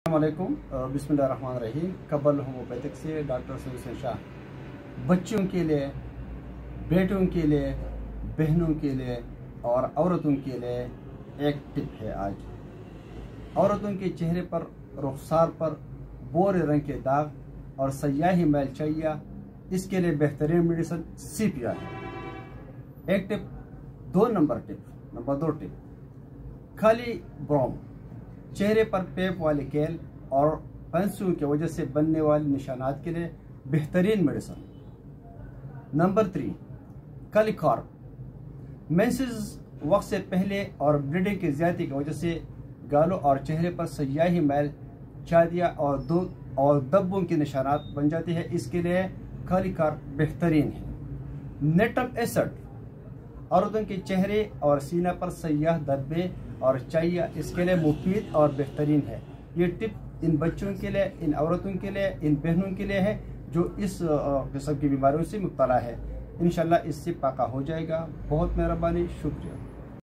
अस्सलामुअलैकुम, बिस्मिल्लाहिर्रहमानिर्रहीम। कबल होम्योपैथिक से डॉक्टर सैयद शाह। बच्चों के लिए, बेटों के लिए, बहनों के लिए और औरतों के लिए एक टिप है। आज औरतों के चेहरे पर, रुखसार पर बोरे रंग के दाग और सयाही मैल चाहिए, इसके लिए बेहतरीन मेडिसिन CPR है। एक टिप। नंबर दो टिप, खाली ब्रोम चेहरे पर पेप वाले केल और पेंसियों की वजह से बनने वाले निशानात के लिए बेहतरीन मेडिसिन। नंबर 3, कलिकॉर्प मेंसेस वक्त से पहले और ब्लीडिंग की ज्यादती की वजह से गालों और चेहरे पर सयाही मैल, चादिया और धब्बों के निशानात बन जाती है, इसके लिए कलिकॉर्प बेहतरीन है। नेटम एसिड औरतों के चेहरे और सीना पर सयाह धब्बे और चाहिए, इसके लिए मुफीद और बेहतरीन है। ये टिप इन बच्चों के लिए, इन औरतों के लिए, इन बहनों के लिए है जो इस किस्म की बीमारियों से मुब्तला है। इंशाल्लाह इससे पाका हो जाएगा। बहुत मेहरबानी, शुक्रिया।